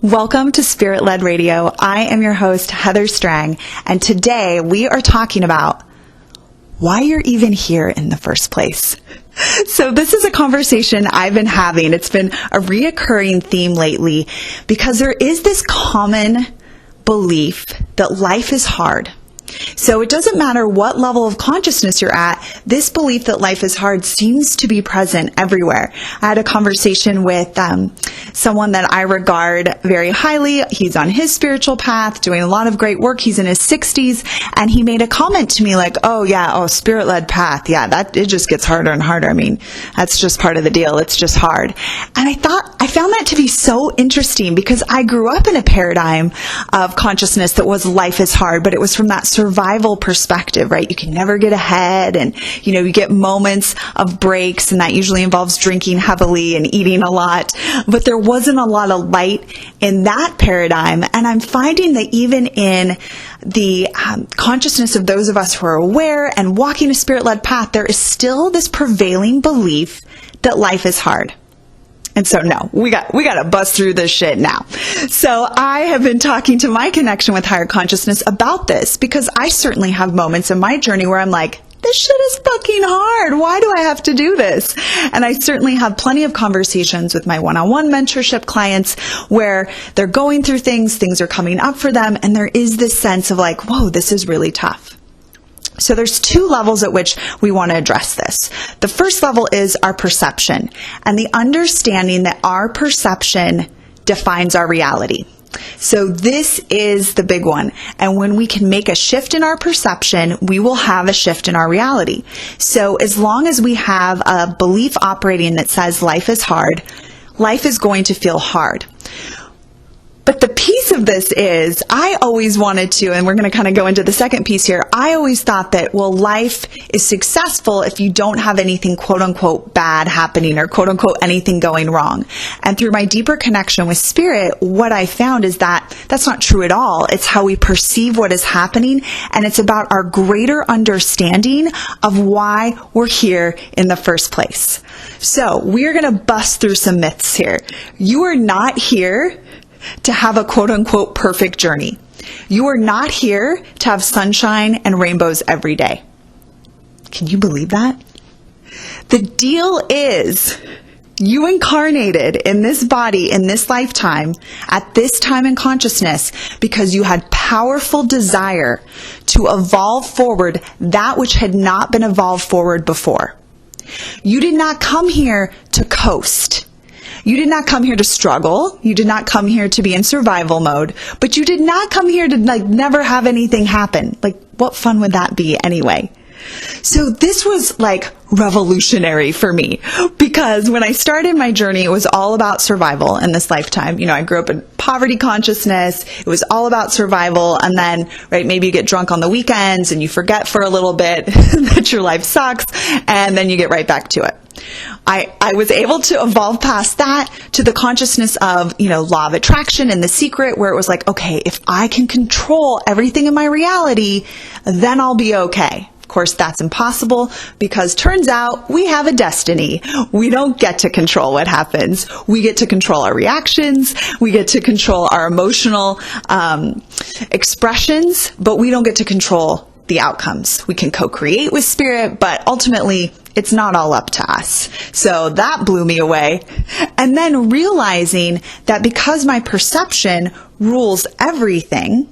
Welcome to Spirit-Led Radio. I am your host, Heather Strang, and today we are talking about why you're even here in the first place. So this is a conversation I've been having. It's been a reoccurring theme lately because there is this common belief that life is hard. So it doesn't matter what level of consciousness you're at, this belief that life is hard seems to be present everywhere. I had a conversation with someone that I regard very highly. He's on his spiritual path, doing a lot of great work. He's in his 60s, and he made a comment to me like, spirit-led path. Yeah, that it just gets harder and harder. I mean, that's just part of the deal. It's just hard. And I found that to be so interesting because I grew up in a paradigm of consciousness that was life is hard, but it was from that survival perspective, right? You can never get ahead, and you get moments of breaks, and that usually involves drinking heavily and eating a lot. But there wasn't a lot of light in that paradigm, and I'm finding that even in the consciousness of those of us who are aware and walking a spirit-led path, there is still this prevailing belief that life is hard. And so no, we got to bust through this shit now. So I have been talking to my connection with higher consciousness about this because I certainly have moments in my journey where I'm like, this shit is fucking hard. Why do I have to do this? And I certainly have plenty of conversations with my one-on-one mentorship clients where they're going through things are coming up for them, and there is this sense of like, whoa, this is really tough. So there's two levels at which we want to address this. The first level is our perception and the understanding that our perception defines our reality. So this is the big one. And when we can make a shift in our perception, we will have a shift in our reality. So as long as we have a belief operating that says life is hard, life is going to feel hard. But the piece of this is, I always wanted to, and we're going to kind of go into the second piece here, I always thought that, life is successful if you don't have anything quote unquote bad happening or quote unquote anything going wrong. And through my deeper connection with spirit, what I found is that that's not true at all. It's how we perceive what is happening, and it's about our greater understanding of why we're here in the first place. So we're going to bust through some myths here. You are not here to have a quote-unquote perfect journey. You are not here to have sunshine and rainbows every day. Can you believe that? The deal is, you incarnated in this body, in this lifetime, at this time in consciousness, because you had powerful desire to evolve forward that which had not been evolved forward before. You did not come here to coast. You did not come here to struggle. You did not come here to be in survival mode. But you did not come here to never have anything happen. What fun would that be anyway? So this was revolutionary for me, because when I started my journey, it was all about survival in this lifetime. I grew up in poverty consciousness. It was all about survival. And then, maybe you get drunk on the weekends and you forget for a little bit that your life sucks, and then you get right back to it. I was able to evolve past that to the consciousness of, law of attraction and The Secret, where it was like, okay, if I can control everything in my reality, then I'll be okay. Of course, that's impossible because turns out we have a destiny. We don't get to control what happens. We get to control our reactions. We get to control our emotional expressions, but we don't get to control the outcomes. We can co-create with spirit, but ultimately it's not all up to us. So that blew me away. And then realizing that because my perception rules everything,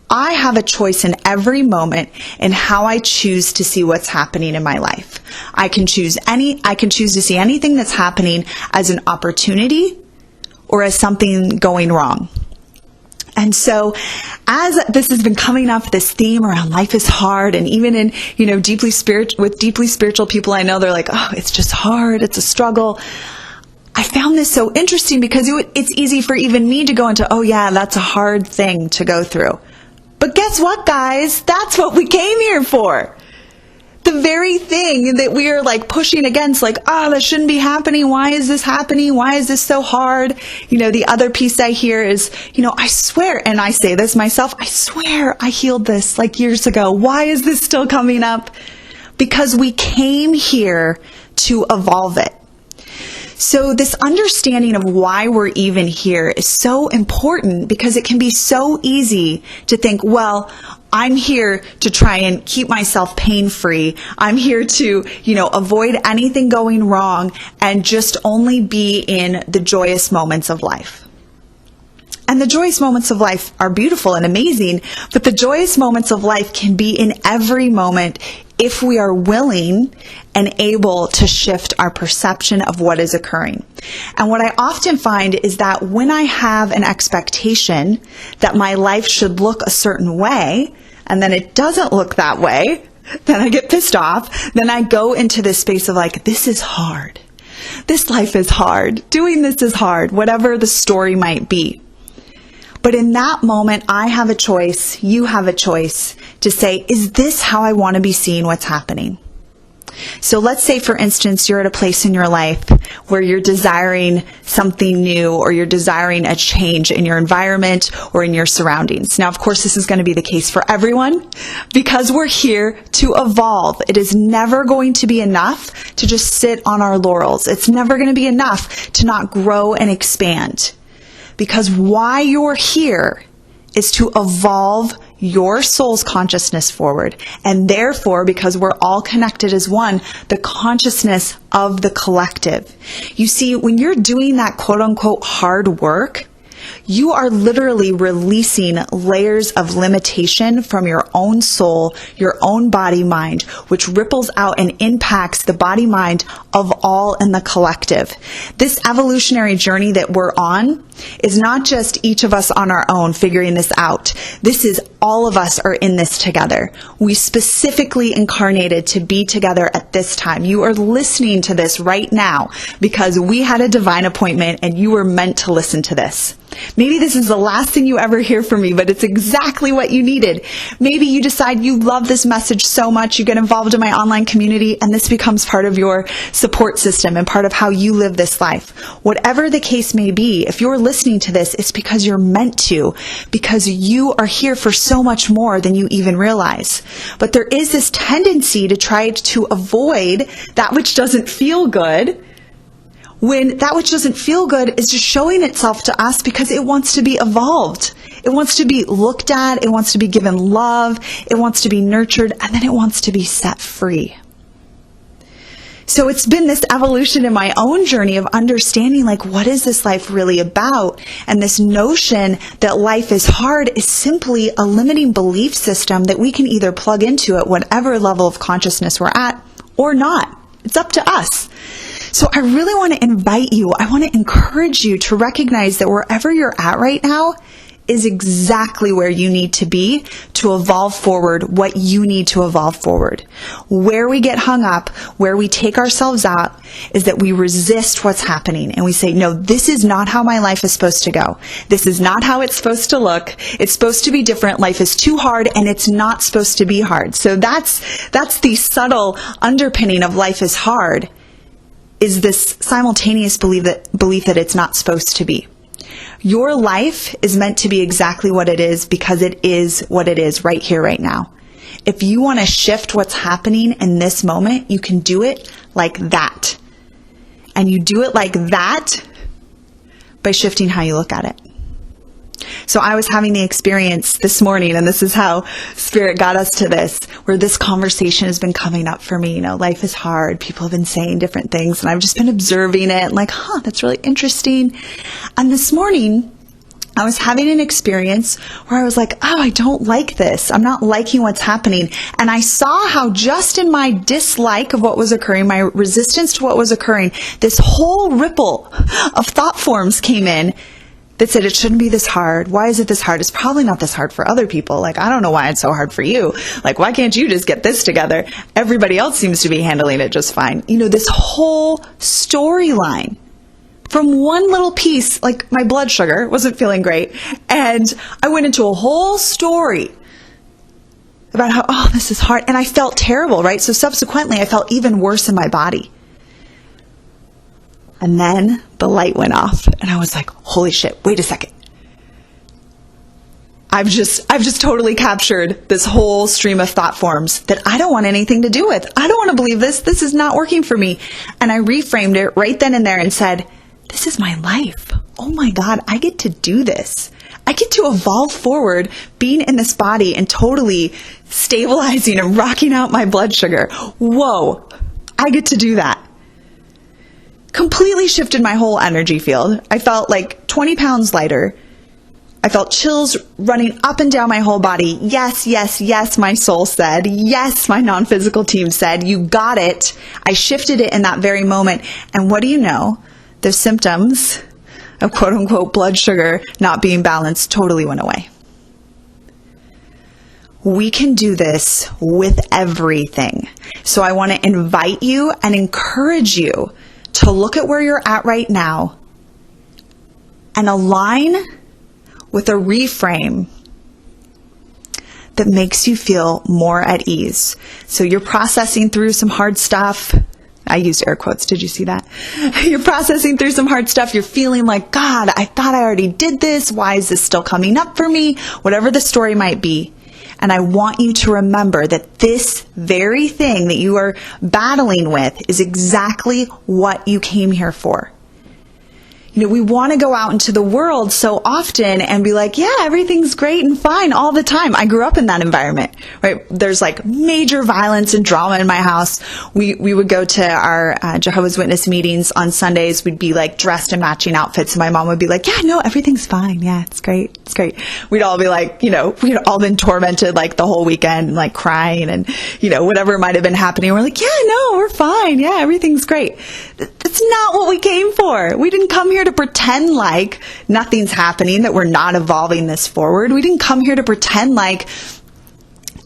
I have a choice in every moment in how I choose to see what's happening in my life. I can choose to see anything that's happening as an opportunity or as something going wrong. And so as this has been coming up, this theme around life is hard, and even in, deeply spiritual people I know, they're like, oh, it's just hard. It's a struggle. I found this so interesting because it's easy for even me to go into, oh yeah, that's a hard thing to go through. But guess what, guys? That's what we came here for. The very thing that we are pushing against, that shouldn't be happening. Why is this happening? Why is this so hard? The other piece I hear is, I swear, and I say this myself, I swear I healed this years ago. Why is this still coming up? Because we came here to evolve it. So this understanding of why we're even here is so important because it can be so easy to think, well, I'm here to try and keep myself pain-free. I'm here to, avoid anything going wrong and just only be in the joyous moments of life. And the joyous moments of life are beautiful and amazing, but the joyous moments of life can be in every moment if we are willing and able to shift our perception of what is occurring. And what I often find is that when I have an expectation that my life should look a certain way, and then it doesn't look that way, then I get pissed off. Then I go into this space of like, this is hard. This life is hard. Doing this is hard, whatever the story might be. But in that moment, I have a choice, you have a choice to say, is this how I want to be seeing what's happening? So let's say, for instance, you're at a place in your life where you're desiring something new or you're desiring a change in your environment or in your surroundings. Now, of course, this is going to be the case for everyone because we're here to evolve. It is never going to be enough to just sit on our laurels. It's never going to be enough to not grow and expand. Because why you're here is to evolve your soul's consciousness forward. And therefore, because we're all connected as one, the consciousness of the collective. You see, when you're doing that quote unquote hard work, you are literally releasing layers of limitation from your own soul, your own body mind, which ripples out and impacts the body mind of all in the collective. This evolutionary journey that we're on is not just each of us on our own figuring this out. This is all of us are in this together. We specifically incarnated to be together at this time. You are listening to this right now because we had a divine appointment and you were meant to listen to this. Maybe this is the last thing you ever hear from me, but it's exactly what you needed. Maybe you decide you love this message so much, you get involved in my online community, and this becomes part of your support system and part of how you live this life. Whatever the case may be, if you're listening to this, it's because you're meant to, because you are here for so much more than you even realize. But there is this tendency to try to avoid that which doesn't feel good, when that which doesn't feel good is just showing itself to us because it wants to be evolved. It wants to be looked at. It wants to be given love. It wants to be nurtured. And then it wants to be set free. So it's been this evolution in my own journey of understanding, like, what is this life really about? And this notion that life is hard is simply a limiting belief system that we can either plug into at whatever level of consciousness we're at or not. It's up to us. So I really want to invite you, I want to encourage you to recognize that wherever you're at right now is exactly where you need to be to evolve forward what you need to evolve forward. Where we get hung up, where we take ourselves out, is that we resist what's happening and we say, no, this is not how my life is supposed to go. This is not how it's supposed to look. It's supposed to be different. Life is too hard and it's not supposed to be hard. So that's the subtle underpinning of life is hard, is this simultaneous belief that it's not supposed to be. Your life is meant to be exactly what it is because it is what it is right here, right now. If you want to shift what's happening in this moment, you can do it like that. And you do it like that by shifting how you look at it. So I was having the experience this morning, and this is how Spirit got us to this, where this conversation has been coming up for me. You know, life is hard. People have been saying different things, and I've just been observing it and like, that's really interesting. And this morning, I was having an experience where I was like, I don't like this. I'm not liking what's happening. And I saw how just in my dislike of what was occurring, my resistance to what was occurring, this whole ripple of thought forms came in that said it shouldn't be this hard. Why is it this hard? It's probably not this hard for other people. Like, I don't know why it's so hard for you. Like, why can't you just get this together? Everybody else seems to be handling it just fine. You know, this whole storyline from one little piece, like my blood sugar wasn't feeling great. And I went into a whole story about how, this is hard. And I felt terrible, right? So subsequently, I felt even worse in my body. And then the light went off and I was like, holy shit, wait a second. I've just totally captured this whole stream of thought forms that I don't want anything to do with. I don't want to believe this. This is not working for me. And I reframed it right then and there and said, this is my life. Oh my God, I get to do this. I get to evolve forward, being in this body and totally stabilizing and rocking out my blood sugar. Whoa, I get to do that. Completely shifted my whole energy field. I felt like 20 pounds lighter. I felt chills running up and down my whole body. Yes, yes, yes, my soul said. Yes, my non-physical team said. You got it. I shifted it in that very moment. And what do you know? The symptoms of quote unquote blood sugar not being balanced totally went away. We can do this with everything. So I want to invite you and encourage you to look at where you're at right now and align with a reframe that makes you feel more at ease. So you're processing through some hard stuff. I used air quotes. Did you see that? You're processing through some hard stuff. You're feeling like, God, I thought I already did this. Why is this still coming up for me? Whatever the story might be. And I want you to remember that this very thing that you are battling with is exactly what you came here for. You know, we want to go out into the world so often and be like, yeah, everything's great and fine all the time. I grew up in that environment, right? There's like major violence and drama in my house. We would go to our Jehovah's Witness meetings on Sundays. We'd be like dressed in matching outfits. And my mom would be like, yeah, no, everything's fine. Yeah, it's great. It's great. We'd all be like, you know, we'd all been tormented like the whole weekend and like crying and, you know, whatever might have been happening. We're like, yeah, no, we're fine. Yeah, everything's great. That's not what we came for. We didn't come here to pretend like nothing's happening, that we're not evolving this forward. We didn't come here to pretend like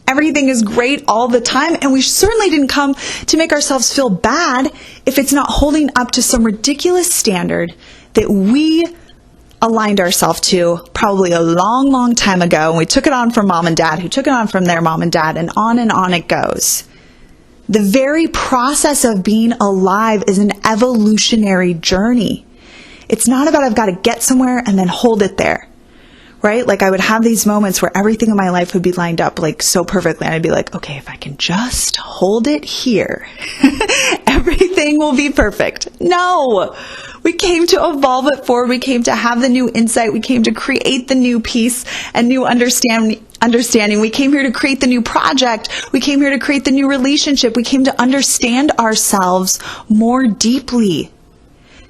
everything is great all the time. And we certainly didn't come to make ourselves feel bad if it's not holding up to some ridiculous standard that we aligned ourselves to probably a long, long time ago. And we took it on from mom and dad, who took it on from their mom and dad, and on it goes. The very process of being alive is an evolutionary journey. It's not about I've got to get somewhere and then hold it there, right? Like I would have these moments where everything in my life would be lined up like so perfectly. And I'd be like, okay, if I can just hold it here, everything will be perfect. No, we came to evolve it forward. We came to have the new insight. We came to create the new peace and new understanding. We came here to create the new project. We came here to create the new relationship. We came to understand ourselves more deeply.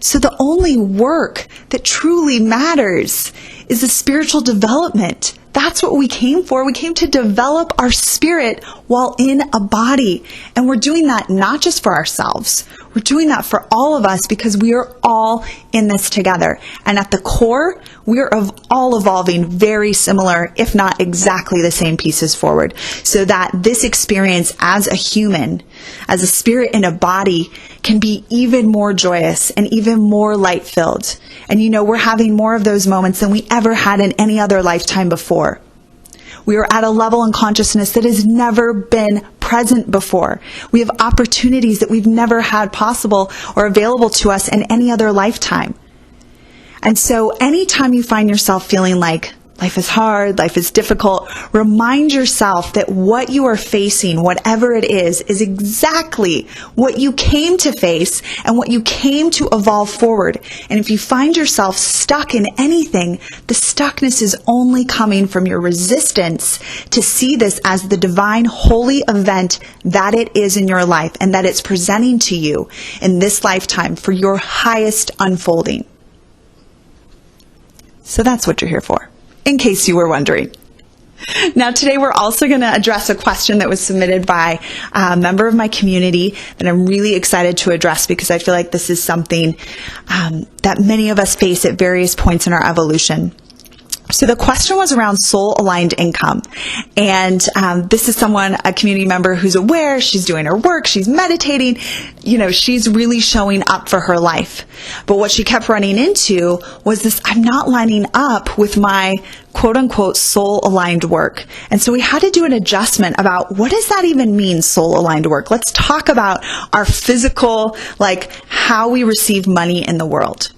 So the only work that truly matters is the spiritual development. That's what we came for. We came to develop our spirit while in a body. And we're doing that not just for ourselves. We're doing that for all of us because we are all in this together. And at the core, we are all evolving very similar, if not exactly the same pieces forward. So that this experience as a human, as a spirit in a body, can be even more joyous and even more light-filled. And you know, we're having more of those moments than we ever had in any other lifetime before. We are at a level in consciousness that has never been present before. We have opportunities that we've never had possible or available to us in any other lifetime. And so anytime you find yourself feeling like life is hard, life is difficult, remind yourself that what you are facing, whatever it is exactly what you came to face and what you came to evolve forward. And if you find yourself stuck in anything, the stuckness is only coming from your resistance to see this as the divine holy event that it is in your life and that it's presenting to you in this lifetime for your highest unfolding. So that's what you're here for, in case you were wondering. Now, today we're also going to address a question that was submitted by a member of my community that I'm really excited to address because I feel like this is something that many of us face at various points in our evolution. So the question was around soul-aligned income. And this is a community member who's aware, she's doing her work, she's meditating, you know, she's really showing up for her life. But what she kept running into was this, I'm not lining up with my quote-unquote soul-aligned work. And so we had to do an adjustment about what does that even mean, soul-aligned work? Let's talk about our physical, like how we receive money in the world.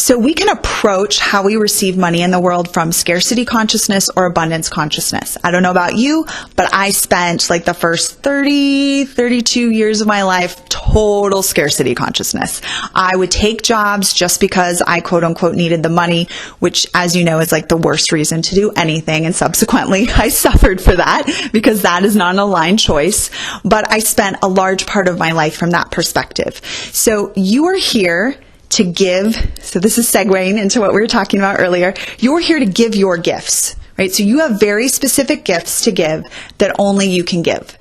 So we can approach how we receive money in the world from scarcity consciousness or abundance consciousness. I don't know about you, but I spent like the first 32 years of my life total scarcity consciousness. I would take jobs just because I quote unquote needed the money, which as you know is like the worst reason to do anything. And subsequently I suffered for that because that is not an aligned choice. But I spent a large part of my life from that perspective. So you are here to give. So this is segueing into what we were talking about earlier. You're here to give your gifts, right? So you have very specific gifts to give that only you can give.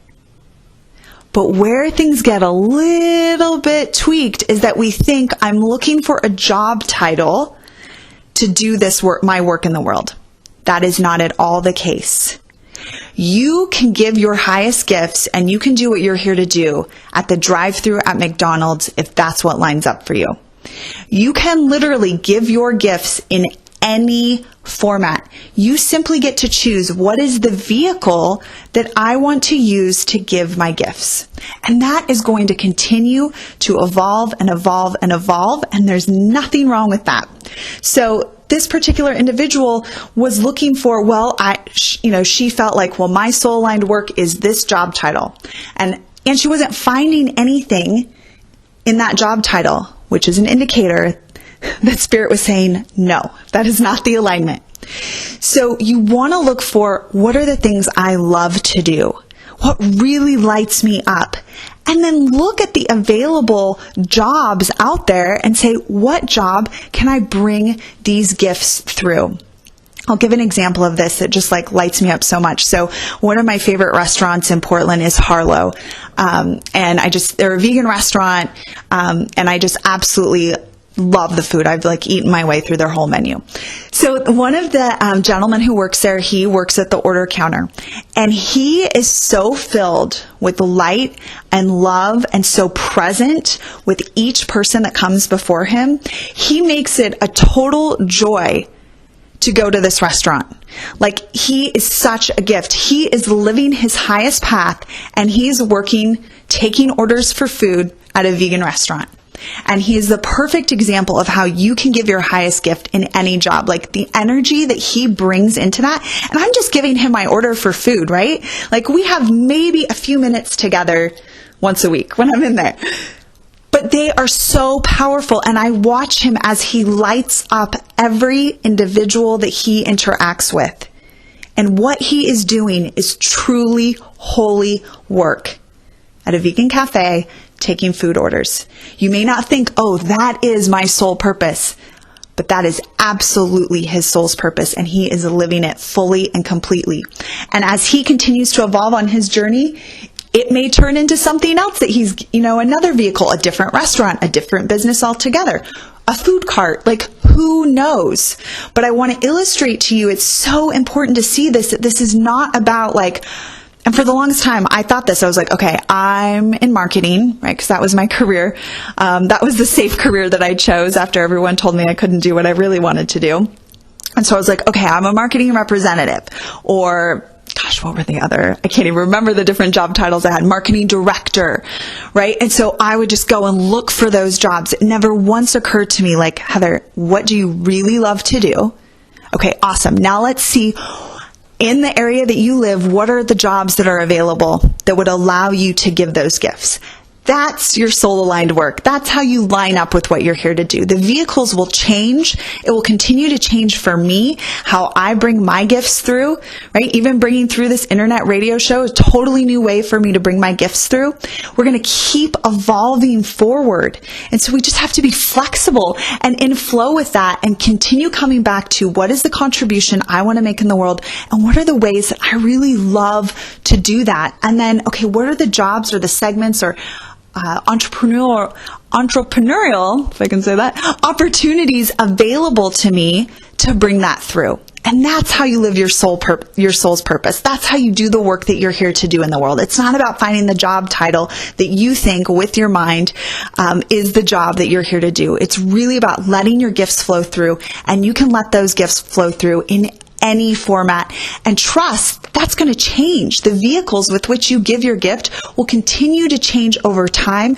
But where things get a little bit tweaked is that we think I'm looking for a job title to do this work, my work in the world. That is not at all the case. You can give your highest gifts and you can do what you're here to do at the drive-thru at McDonald's if that's what lines up for you. You can literally give your gifts in any format. You simply get to choose what is the vehicle that I want to use to give my gifts. And that is going to continue to evolve and evolve and evolve, and there's nothing wrong with that. So this particular individual was looking for, she felt like, well, my soul-aligned work is this job title. And she wasn't finding anything in that job title, which is an indicator that Spirit was saying, no, that is not the alignment. So you want to look for, what are the things I love to do? What really lights me up? And then look at the available jobs out there and say, what job can I bring these gifts through? I'll give an example of this that just like lights me up so much. So one of my favorite restaurants in Portland is Harlow. And they're a vegan restaurant. And I just absolutely love the food. I've like eaten my way through their whole menu. So one of the gentlemen who works there, he works at the order counter, and he is so filled with light and love and so present with each person that comes before him. He makes it a total joy to go to this restaurant. Like, he is such a gift. He is living his highest path, and he's working, taking orders for food at a vegan restaurant. And he is the perfect example of how you can give your highest gift in any job. Like the energy that he brings into that. And I'm just giving him my order for food, right? Like we have maybe a few minutes together once a week when I'm in there. But they are so powerful. And I watch him as he lights up every individual that he interacts with. And what he is doing is truly holy work at a vegan cafe, taking food orders. You may not think, oh, that is my sole purpose, but that is absolutely his soul's purpose, and he is living it fully and completely. And as he continues to evolve on his journey, it may turn into something else that he's, another vehicle, a different restaurant, a different business altogether, a food cart, like who knows? But I want to illustrate to you, it's so important to see this, that this is not about like, and for the longest time, I thought this. I was like, okay, I'm in marketing, right? Because that was my career. That was the safe career that I chose after everyone told me I couldn't do what I really wanted to do. And so I was like, okay, I'm a marketing representative. Or, gosh, what were the other? I can't even remember the different job titles I had. Marketing director, right? And so I would just go and look for those jobs. It never once occurred to me like, Heather, what do you really love to do? Okay, awesome. Now let's see, in the area that you live, what are the jobs that are available that would allow you to give those gifts? That's your soul-aligned work. That's how you line up with what you're here to do. The vehicles will change. It will continue to change for me, how I bring my gifts through, right? Even bringing through this internet radio show, a totally new way for me to bring my gifts through. We're going to keep evolving forward. And so we just have to be flexible and in flow with that and continue coming back to what is the contribution I want to make in the world and what are the ways that I really love to do that. And then, okay, what are the jobs or the segments or entrepreneurial, if I can say that, opportunities available to me to bring that through. And that's how you live your soul's purpose. That's how you do the work that you're here to do in the world. It's not about finding the job title that you think with your mind is the job that you're here to do. It's really about letting your gifts flow through, and you can let those gifts flow through in any format, and trust that's going to change. The vehicles with which you give your gift will continue to change over time,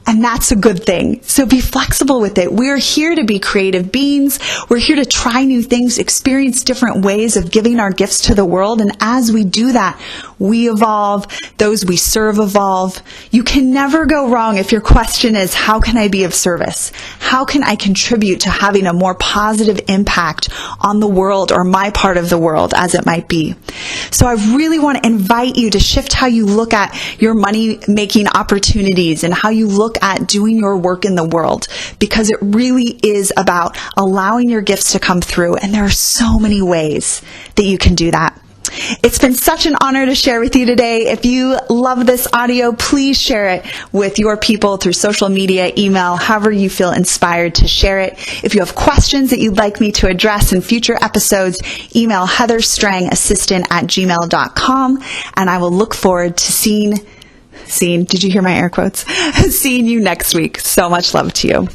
And that's a good thing. So be flexible with it. We're here to be creative beings. We're here to try new things, experience different ways of giving our gifts to the world. And as we do that, we evolve. Those we serve evolve. You can never go wrong if your question is, how can I be of service? How can I contribute to having a more positive impact on the world or my part of the world, as it might be? So I really want to invite you to shift how you look at your money-making opportunities and how you look at doing your work in the world, because it really is about allowing your gifts to come through, and there are so many ways that you can do that. It's been such an honor to share with you today. If you love this audio, please share it with your people through social media, email, however you feel inspired to share it. If you have questions that you'd like me to address in future episodes, email heatherstrangassistant@gmail.com, and I will look forward to seeing, did you hear my air quotes? Seeing you next week. So much love to you.